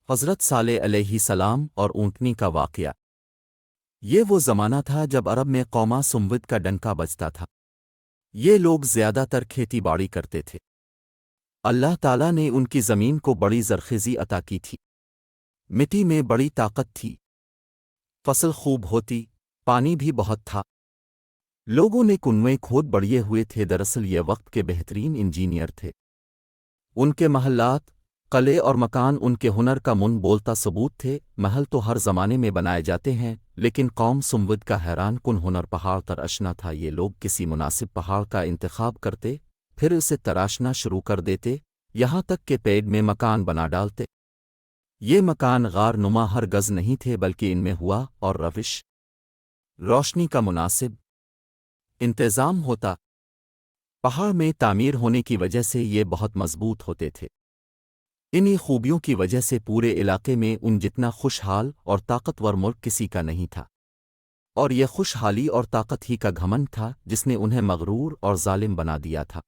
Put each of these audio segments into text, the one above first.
حضرت صالح علیہ السلام اور اونٹنی کا واقعہ۔ یہ وہ زمانہ تھا جب عرب میں قوما سمود کا ڈنکا بجتا تھا۔ یہ لوگ زیادہ تر کھیتی باڑی کرتے تھے۔ اللہ تعالیٰ نے ان کی زمین کو بڑی زرخیزی عطا کی تھی۔ مٹی میں بڑی طاقت تھی، فصل خوب ہوتی، پانی بھی بہت تھا۔ لوگوں نے کنویں کھود بڑھیے ہوئے تھے، دراصل یہ وقت کے بہترین انجینئر تھے۔ ان کے محلات، قلعے اور مکان ان کے ہنر کا من بولتا ثبوت تھے۔ محل تو ہر زمانے میں بنائے جاتے ہیں، لیکن قوم سمود کا حیران کن ہنر پہاڑ تراشنا تھا۔ یہ لوگ کسی مناسب پہاڑ کا انتخاب کرتے، پھر اسے تراشنا شروع کر دیتے، یہاں تک کہ پیڑ میں مکان بنا ڈالتے۔ یہ مکان غار نما ہر گز نہیں تھے، بلکہ ان میں ہوا اور روشنی کا مناسب انتظام ہوتا۔ پہاڑ میں تعمیر ہونے کی وجہ سے یہ بہت مضبوط ہوتے تھے۔ انہی خوبیوں کی وجہ سے پورے علاقے میں ان جتنا خوشحال اور طاقتور ملک کسی کا نہیں تھا، اور یہ خوشحالی اور طاقت ہی کا گھمنڈ تھا جس نے انہیں مغرور اور ظالم بنا دیا تھا۔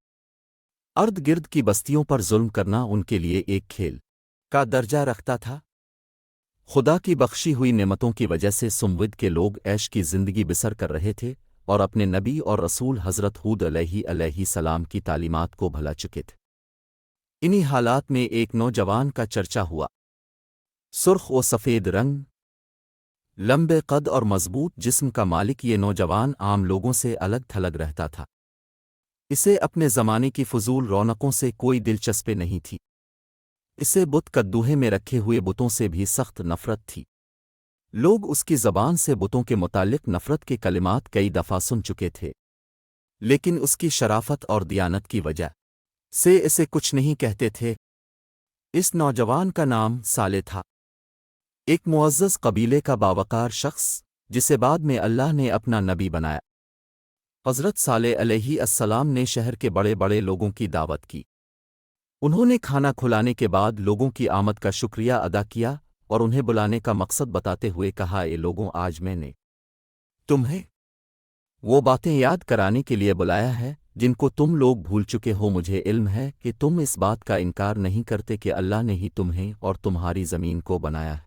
ارد گرد کی بستیوں پر ظلم کرنا ان کے لیے ایک کھیل کا درجہ رکھتا تھا۔ خدا کی بخشی ہوئی نعمتوں کی وجہ سے سمود کے لوگ عیش کی زندگی بسر کر رہے تھے اور اپنے نبی اور رسول حضرت ہود علیہ السلام کی تعلیمات کو بھلا چکے تھے۔ انہی حالات میں ایک نوجوان کا چرچا ہوا۔ سرخ و سفید رنگ، لمبے قد اور مضبوط جسم کا مالک یہ نوجوان عام لوگوں سے الگ تھلگ رہتا تھا۔ اسے اپنے زمانے کی فضول رونقوں سے کوئی دلچسپی نہیں تھی۔ اسے بت کدوہے میں رکھے ہوئے بتوں سے بھی سخت نفرت تھی۔ لوگ اس کی زبان سے بتوں کے متعلق نفرت کے کلمات کئی دفعہ سن چکے تھے، لیکن اس کی شرافت اور دیانت کی وجہ سے اسے کچھ نہیں کہتے تھے۔ اس نوجوان کا نام صالح تھا، ایک معزز قبیلے کا باوقار شخص جسے بعد میں اللہ نے اپنا نبی بنایا۔ حضرت صالح علیہ السلام نے شہر کے بڑے بڑے لوگوں کی دعوت کی۔ انہوں نے کھانا کھلانے کے بعد لوگوں کی آمد کا شکریہ ادا کیا اور انہیں بلانے کا مقصد بتاتے ہوئے کہا، اے لوگوں، آج میں نے تمہیں وہ باتیں یاد کرانے کے لیے بلایا ہے جن کو تم لوگ بھول چکے ہو۔ مجھے علم ہے کہ تم اس بات کا انکار نہیں کرتے کہ اللہ نے ہی تمہیں اور تمہاری زمین کو بنایا ہے،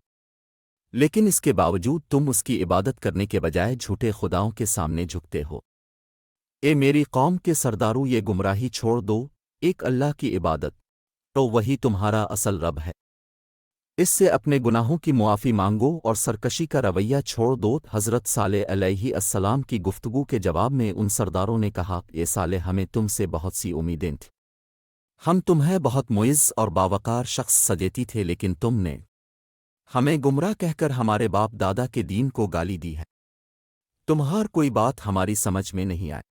لیکن اس کے باوجود تم اس کی عبادت کرنے کے بجائے جھوٹے خداؤں کے سامنے جھکتے ہو۔ اے میری قوم کے سرداروں، یہ گمراہی چھوڑ دو، ایک اللہ کی عبادت تو وہی تمہارا اصل رب ہے۔ اس سے اپنے گناہوں کی معافی مانگو اور سرکشی کا رویہ چھوڑ دو۔ حضرت صالح علیہ السلام کی گفتگو کے جواب میں ان سرداروں نے کہا، اے صالح، ہمیں تم سے بہت سی امیدیں تھیں، ہم تمہیں بہت معز اور باوقار شخص سجیتی تھے، لیکن تم نے ہمیں گمراہ کہہ کر ہمارے باپ دادا کے دین کو گالی دی ہے۔ تمہار کوئی بات ہماری سمجھ میں نہیں آئی۔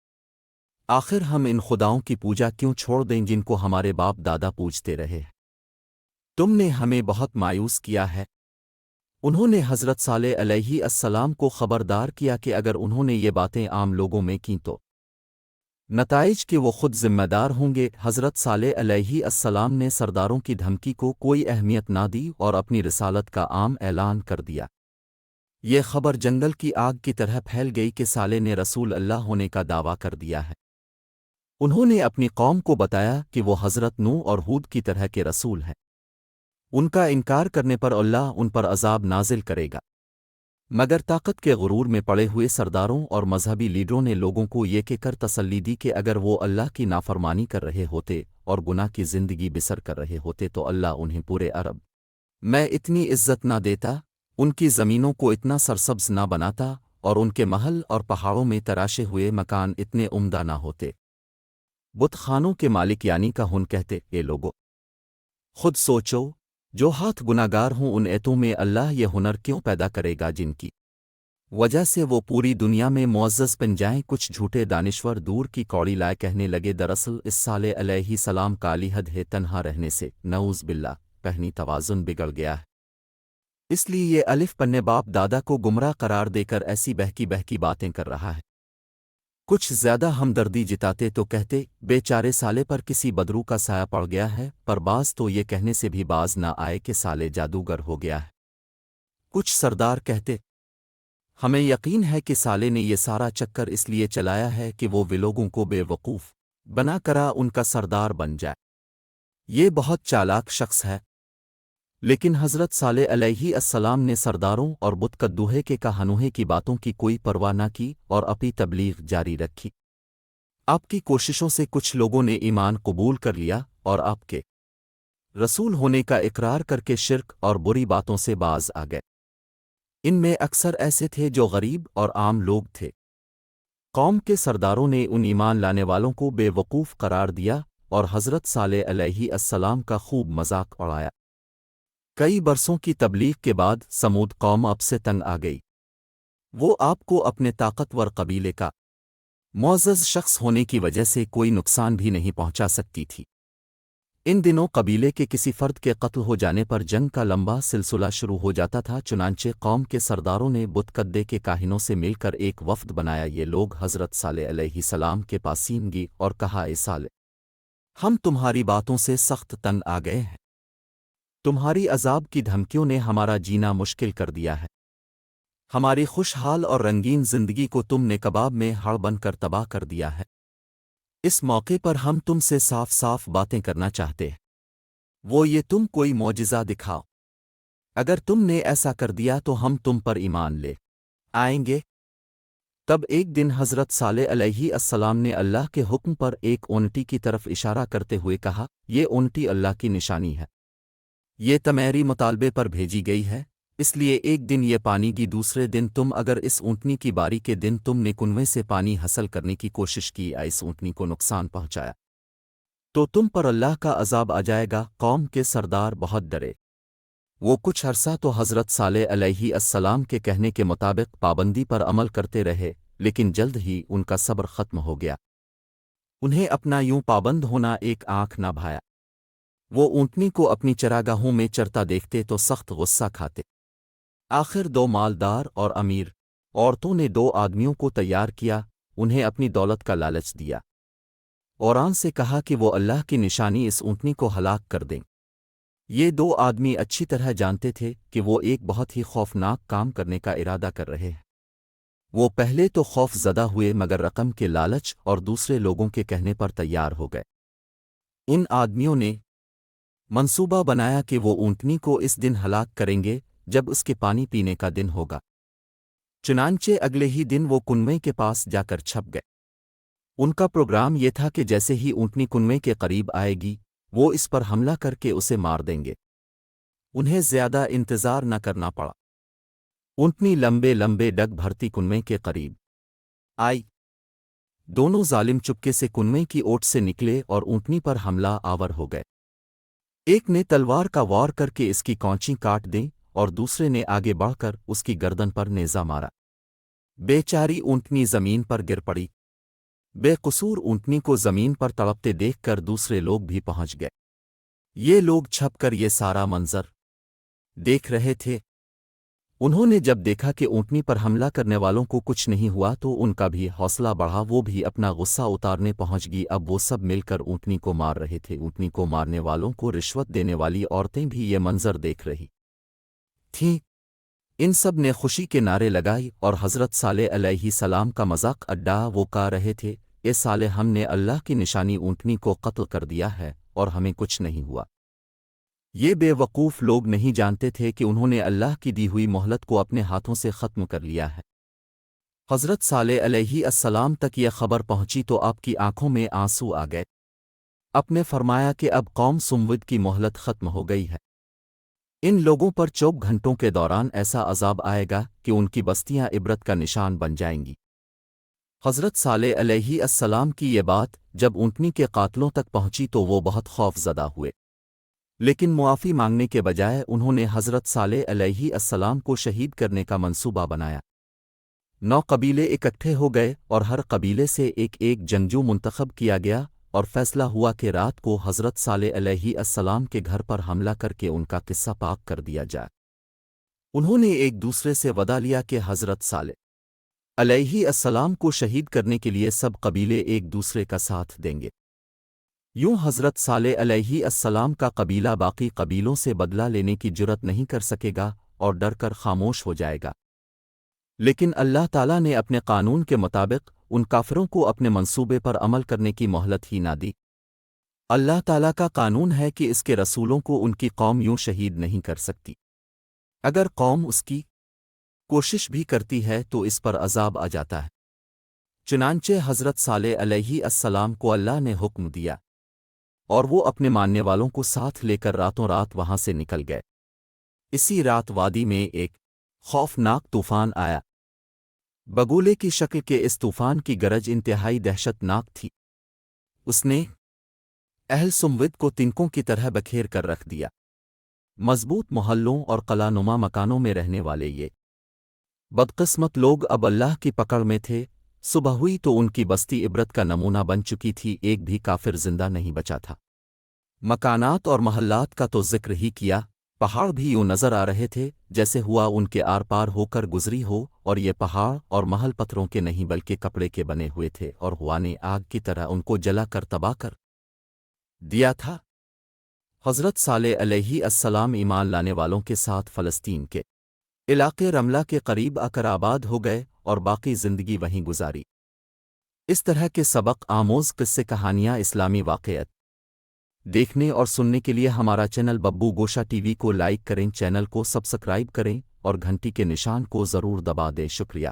آخر ہم ان خداؤں کی پوجا کیوں چھوڑ دیں جن کو ہمارے باپ دادا پوجتے رہے؟ تم نے ہمیں بہت مایوس کیا ہے۔ انہوں نے حضرت صالح علیہ السلام کو خبردار کیا کہ اگر انہوں نے یہ باتیں عام لوگوں میں کیں تو نتائج کے وہ خود ذمہ دار ہوں گے۔ حضرت صالح علیہ السلام نے سرداروں کی دھمکی کو کوئی اہمیت نہ دی اور اپنی رسالت کا عام اعلان کر دیا۔ یہ خبر جنگل کی آگ کی طرح پھیل گئی کہ صالح نے رسول اللہ ہونے کا دعویٰ کر دیا ہے۔ انہوں نے اپنی قوم کو بتایا کہ وہ حضرت نوح اور ہود کی طرح کے رسول ہیں۔ ان کا انکار کرنے پر اللہ ان پر عذاب نازل کرے گا، مگر طاقت کے غرور میں پڑے ہوئے سرداروں اور مذہبی لیڈروں نے لوگوں کو یہ کہہ کر تسلی دی کہ اگر وہ اللہ کی نافرمانی کر رہے ہوتے اور گناہ کی زندگی بسر کر رہے ہوتے تو اللہ انہیں پورے عرب میں اتنی عزت نہ دیتا، ان کی زمینوں کو اتنا سرسبز نہ بناتا، اور ان کے محل اور پہاڑوں میں تراشے ہوئے مکان اتنے عمدہ نہ ہوتے۔ بت خانوں کے مالک یعنی کا ہن کہتے، اے لوگو، خود سوچو، جو ہاتھ گناہگار ہوں ان ایتوں میں اللہ یہ ہنر کیوں پیدا کرے گا جن کی وجہ سے وہ پوری دنیا میں معزز بن جائیں؟ کچھ جھوٹے دانشور دور کی کوڑی لائے کہنے لگے، دراصل اس صالح علیہ السلام کا علیحد ہے تنہا رہنے سے، نعوذ باللہ، پہنی توازن بگڑ گیا ہے، اس لیے یہ الف پنے باپ دادا کو گمراہ قرار دے کر ایسی بہکی بہکی باتیں کر رہا ہے۔ کچھ زیادہ ہمدردی جتاتے تو کہتے، بے چارے صالح پر کسی بدرو کا سایہ پڑ گیا ہے، پر بعض تو یہ کہنے سے بھی باز نہ آئے کہ صالح جادوگر ہو گیا ہے۔ کچھ سردار کہتے، ہمیں یقین ہے کہ صالح نے یہ سارا چکر اس لیے چلایا ہے کہ وہ لوگوں کو بے وقوف بنا کرا ان کا سردار بن جائے۔ یہ بہت چالاک شخص ہے۔ لیکن حضرت صالح علیہ السلام نے سرداروں اور بت کدوہے کے کہانوہے کی باتوں کی کوئی پرواہ نہ کی اور اپنی تبلیغ جاری رکھی۔ آپ کی کوششوں سے کچھ لوگوں نے ایمان قبول کر لیا اور آپ کے رسول ہونے کا اقرار کر کے شرک اور بری باتوں سے باز آ گئے۔ ان میں اکثر ایسے تھے جو غریب اور عام لوگ تھے۔ قوم کے سرداروں نے ان ایمان لانے والوں کو بے وقوف قرار دیا اور حضرت صالح علیہ السلام کا خوب مذاق اڑایا۔ کئی برسوں کی تبلیغ کے بعد سمود قوم اب سے تنگ آ گئی۔ وہ آپ کو اپنے طاقتور قبیلے کا معزز شخص ہونے کی وجہ سے کوئی نقصان بھی نہیں پہنچا سکتی تھی۔ ان دنوں قبیلے کے کسی فرد کے قتل ہو جانے پر جنگ کا لمبا سلسلہ شروع ہو جاتا تھا، چنانچہ قوم کے سرداروں نے بت کدے کے کاہنوں سے مل کر ایک وفد بنایا۔ یہ لوگ حضرت صالح علیہ السلام کے پاس گئے اور کہا، اے صالح، ہم تمہاری باتوں سے سخت تنگ آ گئے ہیں۔ تمہاری عذاب کی دھمکیوں نے ہمارا جینا مشکل کر دیا ہے۔ ہماری خوشحال اور رنگین زندگی کو تم نے کباب میں ہڑ بن کر تباہ کر دیا ہے۔ اس موقع پر ہم تم سے صاف صاف باتیں کرنا چاہتے ہیں۔ وہ یہ تم کوئی معجزہ دکھاؤ۔ اگر تم نے ایسا کر دیا تو ہم تم پر ایمان لے آئیں گے۔ تب ایک دن حضرت صالح علیہ السلام نے اللہ کے حکم پر ایک اونٹی کی طرف اشارہ کرتے ہوئے کہا، یہ اونٹی اللہ کی نشانی ہے۔ یہ تمہاری مطالبے پر بھیجی گئی ہے، اس لیے ایک دن یہ پانی گی، دوسرے دن تم اگر اس اونٹنی کی باری کے دن تم نے کنویں سے پانی حاصل کرنے کی کوشش کی یا اس اونٹنی کو نقصان پہنچایا تو تم پر اللہ کا عذاب آ جائے گا۔ قوم کے سردار بہت ڈرے۔ وہ کچھ عرصہ تو حضرت صالح علیہ السلام کے کہنے کے مطابق پابندی پر عمل کرتے رہے، لیکن جلد ہی ان کا صبر ختم ہو گیا۔ انہیں اپنا یوں پابند ہونا ایک آنکھ نہ بھایا۔ وہ اونٹنی کو اپنی چراگاہوں میں چرتا دیکھتے تو سخت غصہ کھاتے۔ آخر دو مالدار اور امیر عورتوں نے دو آدمیوں کو تیار کیا، انہیں اپنی دولت کا لالچ دیا، اوران سے کہا کہ وہ اللہ کی نشانی اس اونٹنی کو ہلاک کر دیں۔ یہ دو آدمی اچھی طرح جانتے تھے کہ وہ ایک بہت ہی خوفناک کام کرنے کا ارادہ کر رہے ہیں۔ وہ پہلے تو خوف زدہ ہوئے مگر رقم کے لالچ اور دوسرے لوگوں کے کہنے پر تیار ہو گئے۔ ان آدمیوں نے منصوبہ بنایا کہ وہ اونٹنی کو اس دن ہلاک کریں گے جب اس کے پانی پینے کا دن ہوگا۔ چنانچہ اگلے ہی دن وہ کنویں کے پاس جا کر چھپ گئے۔ ان کا پروگرام یہ تھا کہ جیسے ہی اونٹنی کنویں کے قریب آئے گی وہ اس پر حملہ کر کے اسے مار دیں گے۔ انہیں زیادہ انتظار نہ کرنا پڑا۔ اونٹنی لمبے لمبے ڈگ بھرتی کنویں کے قریب آئی۔ دونوں ظالم چپکے سے کنویں کی اوٹ سے نکلے اور اونٹنی پر حملہ آور ہو گئے۔ ایک نے تلوار کا وار کر کے اس کی کونچی کاٹ دیں اور دوسرے نے آگے بڑھ کر اس کی گردن پر نیزہ مارا۔ بیچاری اونٹنی زمین پر گر پڑی۔ بے قصور اونٹنی کو زمین پر تڑپتے دیکھ کر دوسرے لوگ بھی پہنچ گئے۔ یہ لوگ چھپ کر یہ سارا منظر دیکھ رہے تھے۔ انہوں نے جب دیکھا کہ اونٹنی پر حملہ کرنے والوں کو کچھ نہیں ہوا تو ان کا بھی حوصلہ بڑھا، وہ بھی اپنا غصہ اتارنے پہنچ گئی۔ اب وہ سب مل کر اونٹنی کو مار رہے تھے۔ اونٹنی کو مارنے والوں کو رشوت دینے والی عورتیں بھی یہ منظر دیکھ رہی تھیں۔ ان سب نے خوشی کے نعرے لگائی اور حضرت صالح علیہ السلام کا مذاق اڈا۔ وہ کہہ رہے تھے، اے صالح، ہم نے اللہ کی نشانی اونٹنی کو قتل کر دیا ہے اور ہمیں کچھ نہیں ہوا۔ یہ بے وقوف لوگ نہیں جانتے تھے کہ انہوں نے اللہ کی دی ہوئی مہلت کو اپنے ہاتھوں سے ختم کر لیا ہے۔ حضرت صالح علیہ السلام تک یہ خبر پہنچی تو آپ کی آنکھوں میں آنسو آ گئے۔ آپ نے فرمایا کہ اب قوم سمود کی مہلت ختم ہو گئی ہے۔ ان لوگوں پر 24 گھنٹوں کے دوران ایسا عذاب آئے گا کہ ان کی بستیاں عبرت کا نشان بن جائیں گی۔ حضرت صالح علیہ السلام کی یہ بات جب اونٹنی کے قاتلوں تک پہنچی تو وہ بہت خوف زدہ ہوئے، لیکن معافی مانگنے کے بجائے انہوں نے حضرت صالح علیہ السلام کو شہید کرنے کا منصوبہ بنایا۔ 9 قبیلے اکٹھے ہو گئے اور ہر قبیلے سے ایک ایک جنگجو منتخب کیا گیا اور فیصلہ ہوا کہ رات کو حضرت صالح علیہ السلام کے گھر پر حملہ کر کے ان کا قصہ پاک کر دیا جائے۔ انہوں نے ایک دوسرے سے وعدہ لیا کہ حضرت صالح علیہ السلام کو شہید کرنے کے لیے سب قبیلے ایک دوسرے کا ساتھ دیں گے۔ یوں حضرت صالح علیہ السلام کا قبیلہ باقی قبیلوں سے بدلہ لینے کی جرت نہیں کر سکے گا اور ڈر کر خاموش ہو جائے گا۔ لیکن اللہ تعالیٰ نے اپنے قانون کے مطابق ان کافروں کو اپنے منصوبے پر عمل کرنے کی مہلت ہی نہ دی۔ اللہ تعالیٰ کا قانون ہے کہ اس کے رسولوں کو ان کی قوم یوں شہید نہیں کر سکتی۔ اگر قوم اس کی کوشش بھی کرتی ہے تو اس پر عذاب آ جاتا ہے۔ چنانچہ حضرت صالح علیہ السلام کو اللہ نے حکم دیا اور وہ اپنے ماننے والوں کو ساتھ لے کر راتوں رات وہاں سے نکل گئے۔ اسی رات وادی میں ایک خوفناک طوفان آیا۔ بگولے کی شکل کے اس طوفان کی گرج انتہائی دہشت ناک تھی۔ اس نے اہل سمود کو تنکوں کی طرح بکھیر کر رکھ دیا۔ مضبوط محلوں اور قلعہ نما مکانوں میں رہنے والے یہ بدقسمت لوگ اب اللہ کی پکڑ میں تھے۔ صبح ہوئی تو ان کی بستی عبرت کا نمونہ بن چکی تھی، ایک بھی کافر زندہ نہیں بچا تھا۔ مکانات اور محلات کا تو ذکر ہی کیا، پہاڑ بھی یوں نظر آ رہے تھے جیسے ہوا ان کے آر پار ہو کر گزری ہو، اور یہ پہاڑ اور محل پتھروں کے نہیں بلکہ کپڑے کے بنے ہوئے تھے، اور ہوا نے آگ کی طرح ان کو جلا کر تباہ کر دیا تھا۔ حضرت صالح علیہ السلام ایمان لانے والوں کے ساتھ فلسطین کے علاقے رملہ کے قریب آ کر آباد ہو گئے اور باقی زندگی وہیں گزاری۔ اس طرح کے سبق آموز قصے کہانیاں اسلامی واقعات دیکھنے اور سننے کے لیے ہمارا چینل ببو گوشا ٹی وی کو لائک کریں، چینل کو سبسکرائب کریں اور گھنٹی کے نشان کو ضرور دبا دیں۔ شکریہ۔